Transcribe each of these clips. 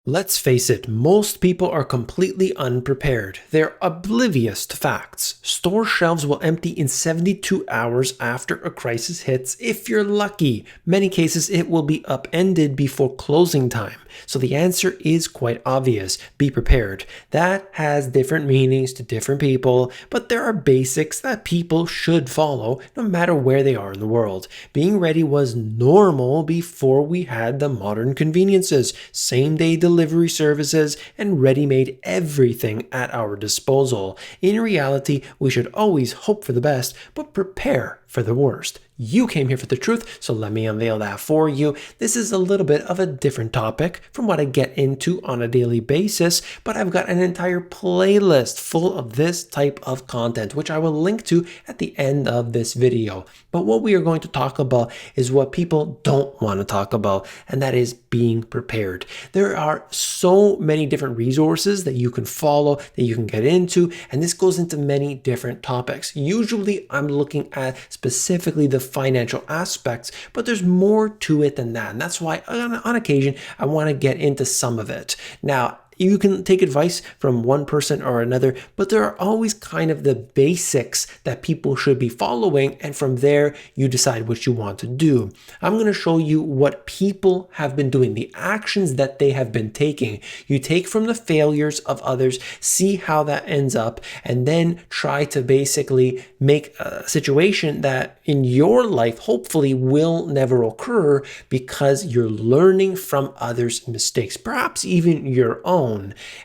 Let's face it, most people are completely unprepared. They're oblivious to facts. Store shelves will empty in 72 hours after a crisis hits if you're lucky. Many cases it will be upended before closing time. So the answer is quite obvious. Be prepared. That has different meanings to different people, but there are basics that people should follow no matter where they are in the world. Being ready was normal before we had the modern conveniences, same-day delivery services, and ready-made everything at our disposal. In reality, we should always hope for the best, but prepare for the worst. You came here for the truth, so let me unveil that for you. This is a little bit of a different topic from what I get into on a daily basis, but I've got an entire playlist full of this type of content, which I will link to at the end of this video. But what we are going to talk about is what people don't want to talk about, and that is being prepared. There are so many different resources that you can follow, that you can get into, and this goes into many different topics. Usually I'm looking at specifically the financial aspects, but there's more to it than that. And that's why on occasion, I want to get into some of it. Now, you can take advice from one person or another, but there are always kind of the basics that people should be following, and from there you decide what you want to do. I'm going to show you what people have been doing, the actions that they have been taking. You take from the failures of others, see how that ends up, and then try to basically make a situation that in your life hopefully will never occur because you're learning from others' mistakes, perhaps even your own.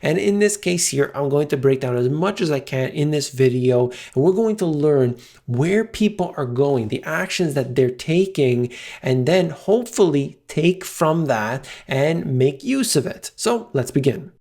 And in this case here, I'm going to break down as much as I can in this video, and we're going to learn where people are going, the actions that they're taking, and then hopefully take from that and make use of it. So let's begin.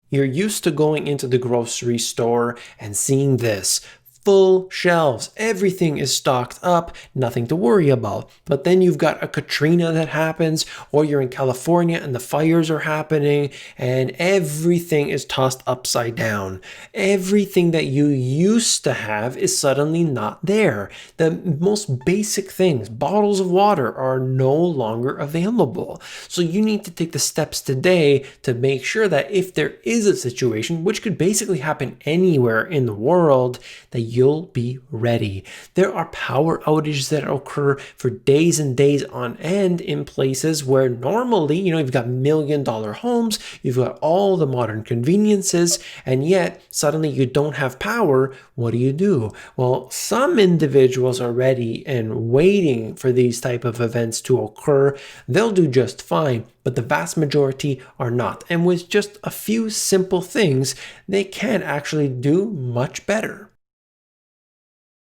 You're used to going into the grocery store and seeing this. Full shelves, everything is stocked up, nothing to worry about. But then you've got a Katrina that happens, or you're in California and the fires are happening and everything is tossed upside down. Everything that you used to have is suddenly not there. The most basic things, bottles of water, are no longer available. So you need to take the steps today to make sure that if there is a situation, which could basically happen anywhere in the world, that you'll be ready. There are power outages that occur for days and days on end in places where normally, you've got million-dollar homes, you've got all the modern conveniences, and yet suddenly you don't have power. What do? Well, some individuals are ready and waiting for these type of events to occur. They'll do just fine, but the vast majority are not. And with just a few simple things, they can actually do much better.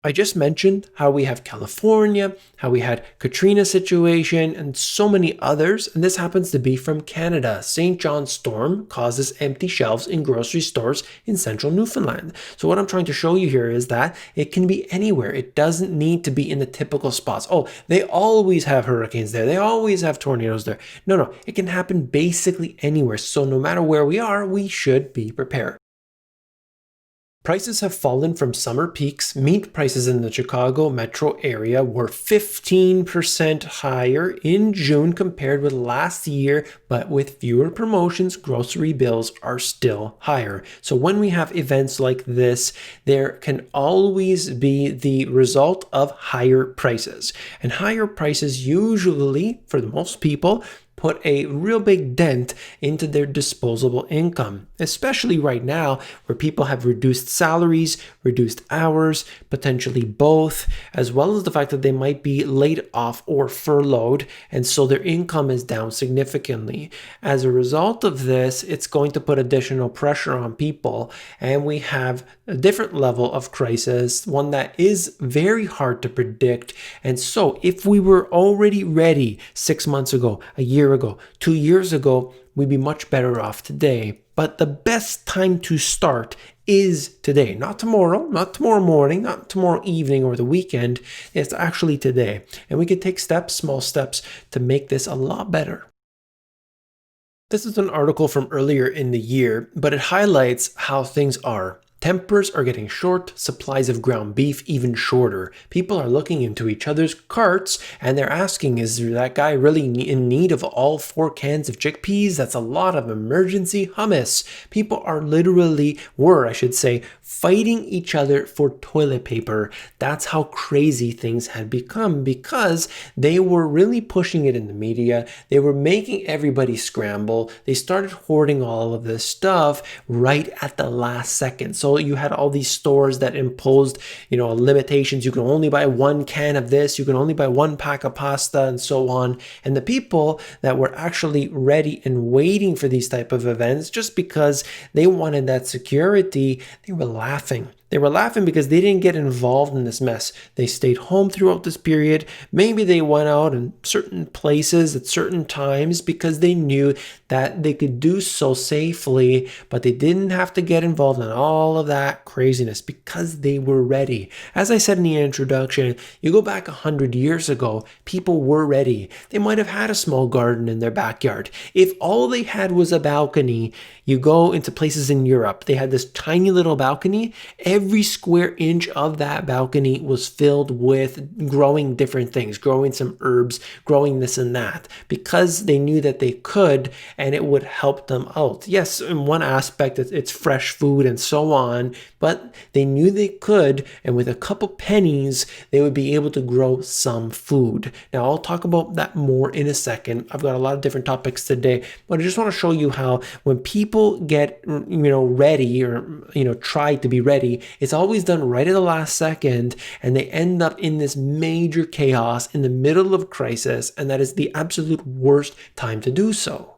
I just mentioned how we have California, how we had Katrina situation, and so many others, and this happens to be from Canada. St. John's storm causes empty shelves in grocery stores in central Newfoundland. So what I'm trying to show you here is that it can be anywhere. It doesn't need to be in the typical spots. Oh, they always have hurricanes there. They always have tornadoes there. No, it can happen basically anywhere. So no matter where we are, we should be prepared. Prices have fallen from summer peaks. Meat prices in the Chicago metro area were 15% higher in June compared with last year, but with fewer promotions, grocery bills are still higher. So when we have events like this, there can always be the result of higher prices. And higher prices usually, for the most people, put a real big dent into their disposable income, especially right now where people have reduced salaries, reduced hours, potentially both, as well as the fact that they might be laid off or furloughed, and so their income is down significantly. As a result of this, it's going to put additional pressure on people, and we have a different level of crisis, one that is very hard to predict. And so if we were already ready 6 months ago, a year ago, 2 years ago, we'd be much better off today. But the best time to start is today, not tomorrow, not tomorrow morning, not tomorrow evening or the weekend. It's actually today. And we can take steps, small steps, to make this a lot better. This is an article from earlier in the year, but it highlights how things are. Tempers are getting short, supplies of ground beef even shorter. People are looking into each other's carts and they're asking, is that guy really in need of all 4 cans of chickpeas? That's a lot of emergency hummus. People are I should say, fighting each other for toilet paper. That's how crazy things had become because they were really pushing it in the media. They were making everybody scramble. They started hoarding all of this stuff right at the last second. So you had all these stores that imposed, limitations. You can only buy 1 can of this. You can only buy 1 pack of pasta and so on. And the people that were actually ready and waiting for these type of events just because they wanted that security, they were laughing. They were laughing because they didn't get involved in this mess. They stayed home throughout this period. Maybe they went out in certain places at certain times because they knew that they could do so safely, but they didn't have to get involved in all of that craziness because they were ready. As I said in the introduction, you go back 100 years ago, people were ready. They might have had a small garden in their backyard. If all they had was a balcony, you go into places in Europe, they had this tiny little balcony. Every square inch of that balcony was filled with growing different things, growing some herbs, growing this and that, because they knew that they could and it would help them out. Yes, in one aspect, it's fresh food and so on, but they knew they could, and with a couple pennies, they would be able to grow some food. Now, I'll talk about that more in a second. I've got a lot of different topics today, but I just want to show you how when people get, ready or, try to be ready, it's always done right at the last second, and they end up in this major chaos in the middle of crisis, and that is the absolute worst time to do so.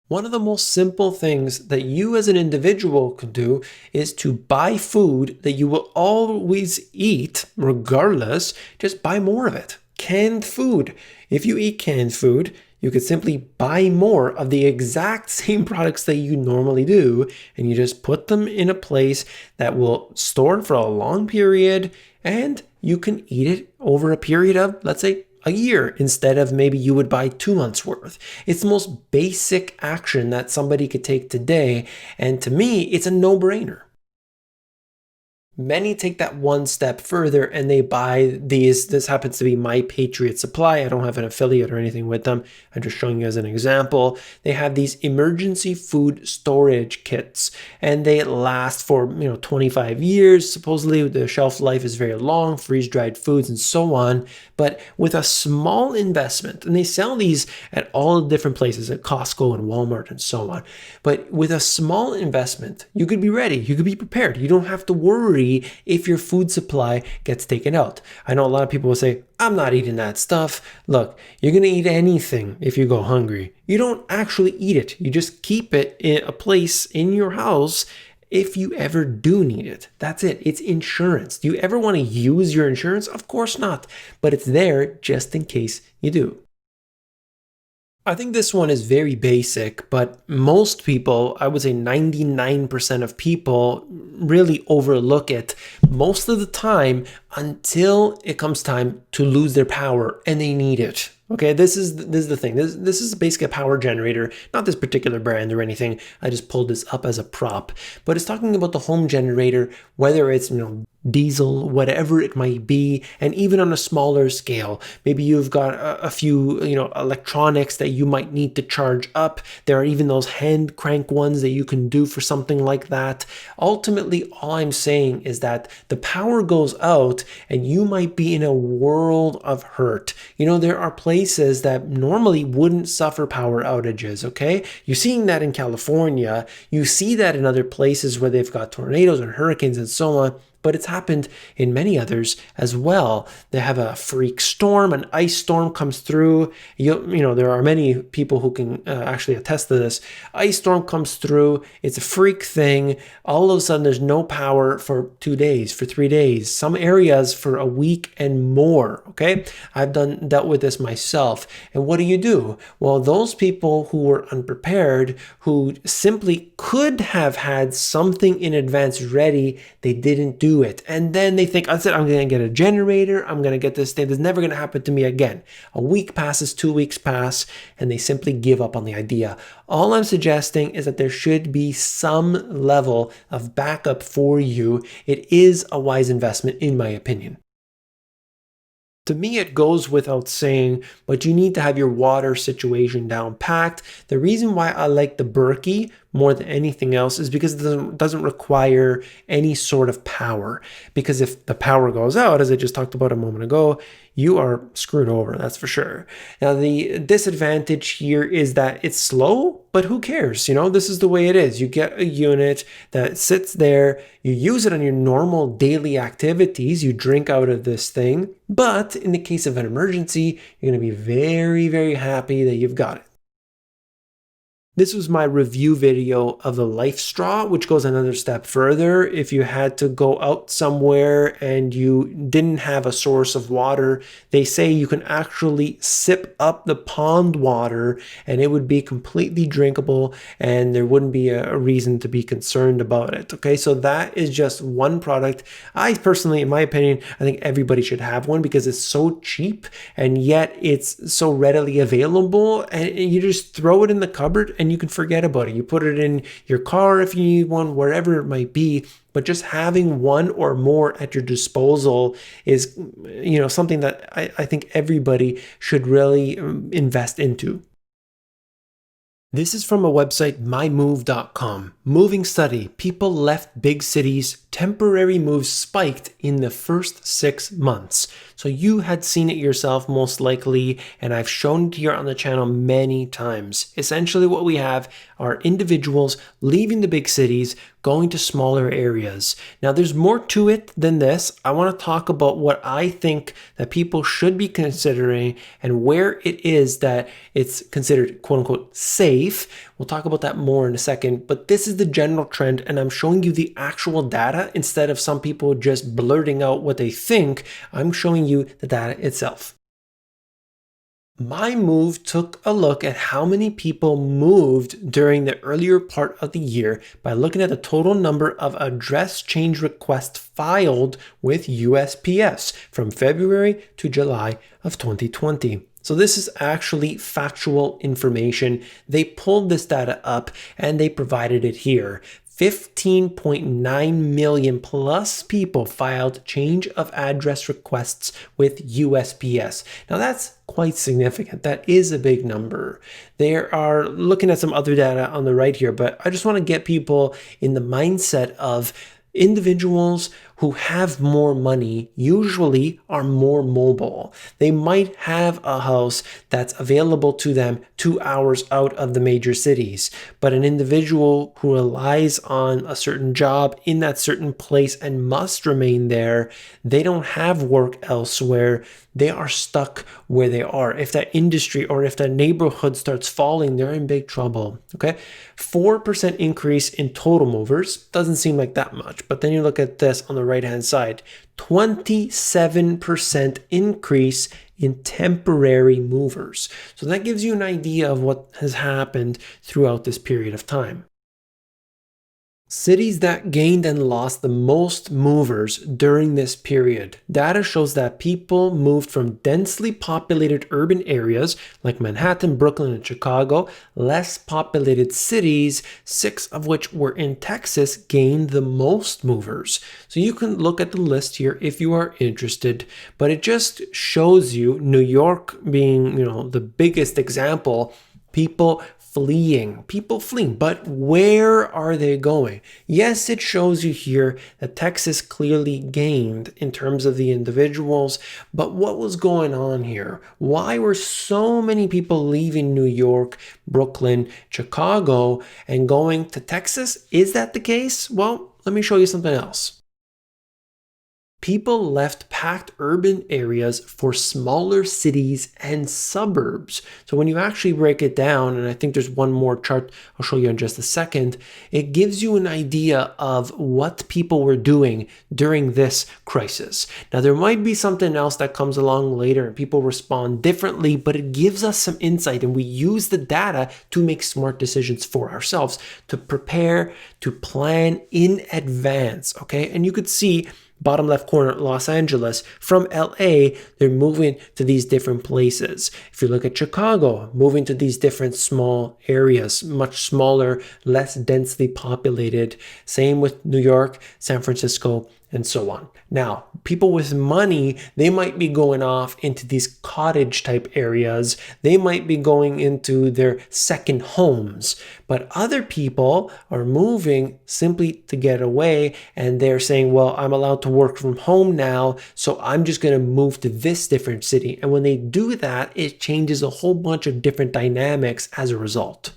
One of the most simple things that you as an individual could do is to buy food that you will always eat, regardless. Just buy more of it. Canned food. If you eat canned food, you could simply buy more of the exact same products that you normally do, and you just put them in a place that will store for a long period, and you can eat it over a period of, let's say, a year instead of maybe you would buy 2 months worth. It's the most basic action that somebody could take today, and to me, it's a no-brainer. Many take that one step further and they buy these. This happens to be My Patriot Supply. I don't have an affiliate or anything with them. I'm just showing you as an example. They have these emergency food storage kits and they last for 25 years. Supposedly the shelf life is very long, freeze-dried foods and so on. But with a small investment, and they sell these at all different places, at Costco and Walmart and so on. But with a small investment, you could be ready. You could be prepared. You don't have to worry if your food supply gets taken out. I know a lot of people will say, I'm not eating that stuff. Look, you're going to eat anything if you go hungry. You don't actually eat it. You just keep it in a place in your house if you ever do need it. That's it. It's insurance. Do you ever want to use your insurance? Of course not. But it's there just in case you do. I think this one is very basic, but most people, I would say 99% of people, really overlook it most of the time until it comes time to lose their power and they need it. Okay, this is the thing. This is basically a power generator, not this particular brand or anything. I just pulled this up as a prop, but it's talking about the home generator, whether it's diesel, whatever it might be, and even on a smaller scale. Maybe you've got a few electronics that you might need to charge up. There are even those hand crank ones that you can do for something like that. Ultimately, all I'm saying is that the power goes out and you might be in a world of hurt. There are places that normally wouldn't suffer power outages, okay? You're seeing that in California. You see that in other places where they've got tornadoes and hurricanes and so on. But it's happened in many others as well. They have a freak storm, an ice storm comes through. There are many people who can actually attest to this. Ice storm comes through. It's a freak thing. All of a sudden, there's no power for 2 days, for 3 days, some areas for a week and more. Okay, I've dealt with this myself. And what do? Well, those people who were unprepared, who simply could have had something in advance ready, they didn't do do it. And then they think, that's it, I'm going to get a generator, I'm going to get this thing, that's never going to happen to me again. A week passes, 2 weeks pass, and they simply give up on the idea. All I'm suggesting is that there should be some level of backup for you. It is a wise investment, in my opinion. To me, it goes without saying, but you need to have your water situation down packed. The reason why I like the Berkey more than anything else is because it doesn't require any sort of power. Because if the power goes out, as I just talked about a moment ago, you are screwed over, that's for sure. Now, the disadvantage here is that it's slow, but who cares? This is the way it is. You get a unit that sits there, you use it on your normal daily activities, you drink out of this thing, but in the case of an emergency, you're going to be very, very happy that you've got it. This was my review video of the Life Straw, which goes another step further. If you had to go out somewhere and you didn't have a source of water, they say you can actually sip up the pond water and it would be completely drinkable and there wouldn't be a reason to be concerned about it. Okay, so that is just one product. I personally, in my opinion, I think everybody should have one because it's so cheap and yet it's so readily available, and you just throw it in the cupboard and you can forget about it. You put it in your car if you need one, wherever it might be, but just having one or more at your disposal is, something that I think everybody should really invest into. This is from a website, mymove.com. Moving study. People left big cities. Temporary moves spiked in the first 6 months. So you had seen it yourself most likely, and I've shown it here on the channel many times. Essentially what we have are individuals leaving the big cities, going to smaller areas. Now there's more to it than this. I want to talk about what I think that people should be considering and where it is that it's considered quote unquote safe. We'll talk about that more in a second, but this is the general trend and I'm showing you the actual data instead of some people just blurting out what they think. I'm showing you the data itself. My Move took a look at how many people moved during the earlier part of the year by looking at the total number of address change requests filed with USPS from February to July of 2020. So this is actually factual information. They pulled this data up and they provided it here. 15.9 million plus people filed change of address requests with USPS. Now that's quite significant. That is a big number. They are looking at some other data on the right here, but I just want to get people in the mindset of individuals who have more money usually are more mobile. They might have a house that's available to them 2 hours out of the major cities, but an individual who relies on a certain job in that certain place and must remain there, they don't have work elsewhere. They are stuck where they are. If that industry or if that neighborhood starts falling, they're in big trouble. Okay, 4% increase in total movers doesn't seem like that much, but then you look at this on the right hand side, 27% increase in temporary movers. So that gives you an idea of what has happened throughout this period of time. Cities that gained and lost the most movers during this period. Data shows that people moved from densely populated urban areas like Manhattan, Brooklyn, and Chicago. Less populated cities, 6 of which were in Texas, gained the most movers. So you can look at the list here if you are interested, but it just shows you New York being, the biggest example. People fleeing, but where are they going? Yes, it shows you here that Texas clearly gained in terms of the individuals, but what was going on here? Why were so many people leaving New York, Brooklyn, Chicago, and going to Texas? Is that the case? Well, let me show you something else. People left packed urban areas for smaller cities and suburbs. So when you actually break it down, and I think there's one more chart I'll show you in just a second, it gives you an idea of what people were doing during this crisis. Now, there might be something else that comes along later and people respond differently, but it gives us some insight, and we use the data to make smart decisions for ourselves, to prepare, to plan in advance, okay? And you could see bottom left corner, Los Angeles. From LA, they're moving to these different places. If you look at Chicago, moving to these different small areas, much smaller, less densely populated. Same with New York, San Francisco, and so on. Now, people with money, they might be going off into these cottage type areas. They might be going into their second homes. But other people are moving simply to get away, and they're saying, well, I'm allowed to work from home now, so I'm just going to move to this different city. And when they do that, it changes a whole bunch of different dynamics as a result.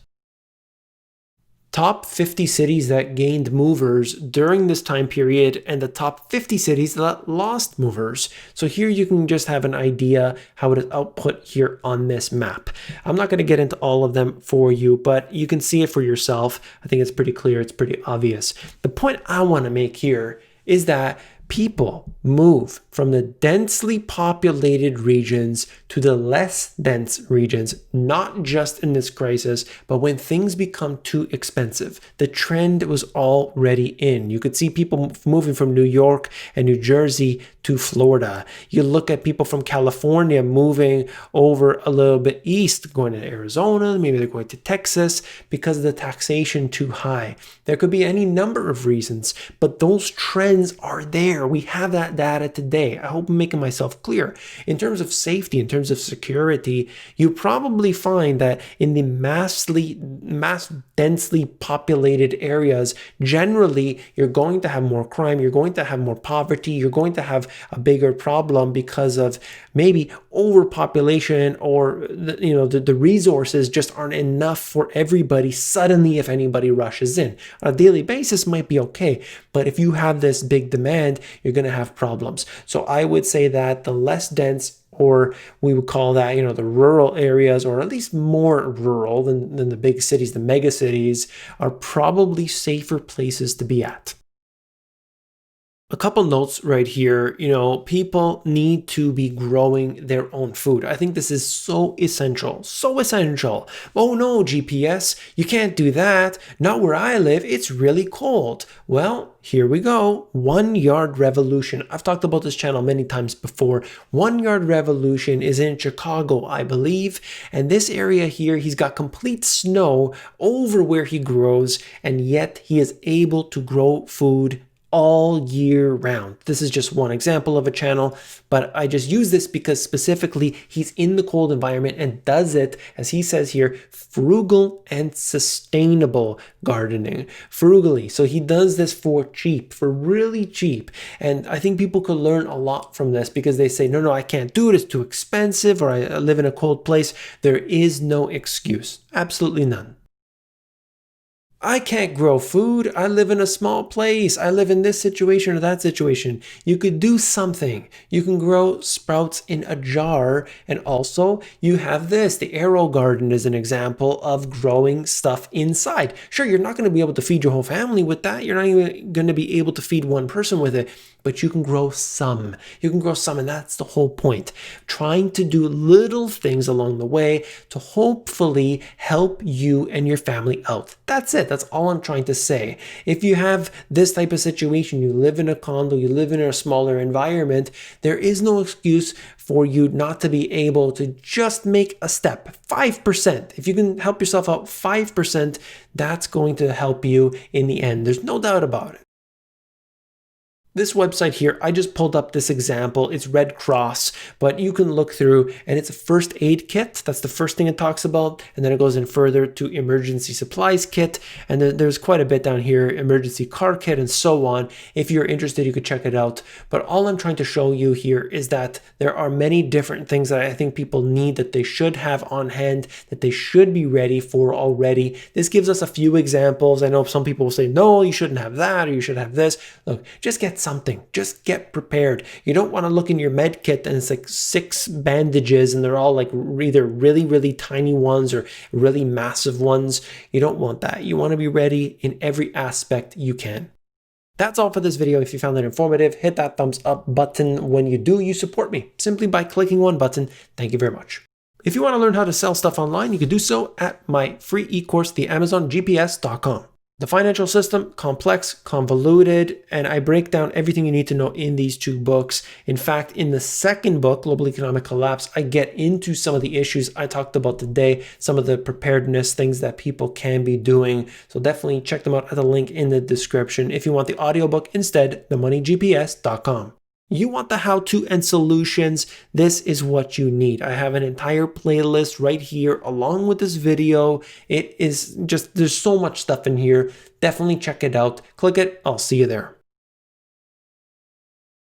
Top 50 cities that gained movers during this time period and the top 50 cities that lost movers. So here you can just have an idea how it is output here on this map. I'm not going to get into all of them for you, but you can see it for yourself. I think it's pretty clear. It's pretty obvious. The point I want to make here is that people move from the densely populated regions to the less dense regions, not just in this crisis, but when things become too expensive. The trend was already in. You could see people moving from New York and New Jersey to Florida. You look at people from California moving over a little bit east, going to Arizona, maybe they're going to Texas because of the taxation too high. There could be any number of reasons, but those trends are there. We have that data today. I hope I'm making myself clear. In terms of safety, in terms of security, you probably find that in the mass densely populated areas, generally you're going to have more crime, you're going to have more poverty, you're going to have a bigger problem because of maybe overpopulation, or the resources just aren't enough for everybody suddenly if anybody rushes in. On a daily basis might be okay, but if you have this big demand, you're going to have problems. So I would say that the less dense, or we would call that, the rural areas, or at least more rural than the big cities, the mega cities, are probably safer places to be at. A couple notes right here. People need to be growing their own food. I think this is so essential, so essential. Oh no, GPS, you can't do that. Not where I live, it's really cold. Well, here we go. 1 Yard Revolution. I've talked about this channel many times before. 1 Yard Revolution is in Chicago, I believe. And this area here, he's got complete snow over where he grows, and yet he is able to grow food all year round. This is just one example of a channel, but I just use this because specifically he's in the cold environment and does it, as he says here, frugal and sustainable gardening. Frugally. So he does this for cheap, for really cheap. And I think people could learn a lot from this because they say, no, I can't do it. It's too expensive, or I live in a cold place. There is no excuse. Absolutely none. I can't grow food. I live in a small place. I live in this situation or that situation. You could do something. You can grow sprouts in a jar. And also you have this. The Arrow Garden is an example of growing stuff inside. Sure, you're not going to be able to feed your whole family with that. You're not even going to be able to feed one person with it. But you can grow some. You can grow some, and that's the whole point. Trying to do little things along the way to hopefully help you and your family out. That's it. That's all I'm trying to say. If you have this type of situation, you live in a condo, you live in a smaller environment, there is no excuse for you not to be able to just make a step. 5%. If you can help yourself out 5%, that's going to help you in the end. There's no doubt about it. This website here, I just pulled up this example. It's Red Cross, but you can look through, and it's a first aid kit. That's the first thing it talks about. And then it goes in further to emergency supplies kit. And then there's quite a bit down here, emergency car kit and so on. If you're interested, you could check it out. But all I'm trying to show you here is that there are many different things that I think people need, that they should have on hand, that they should be ready for already. This gives us a few examples. I know some people will say, no, you shouldn't have that, or you should have this. Look, just get something. Just get prepared. You don't want to look in your med kit and it's like 6 bandages and they're all like either really, really tiny ones or really massive ones. You don't want that. You want to be ready in every aspect you can. That's all for this video. If you found it informative, hit that thumbs up button. When you do, you support me simply by clicking one button. Thank you very much. If you want to learn how to sell stuff online, you can do so at my free e-course, theamazongps.com. The financial system, complex, convoluted, and I break down everything you need to know in these 2 books. In fact, in the second book, Global Economic Collapse, I get into some of the issues I talked about today, some of the preparedness, things that people can be doing. So definitely check them out at the link in the description. If you want the audiobook instead, themoneygps.com. You want the how-to and solutions, this is what you need. I have an entire playlist right here along with this video. It is just, there's so much stuff in here. Definitely check it out. Click it. I'll see you there.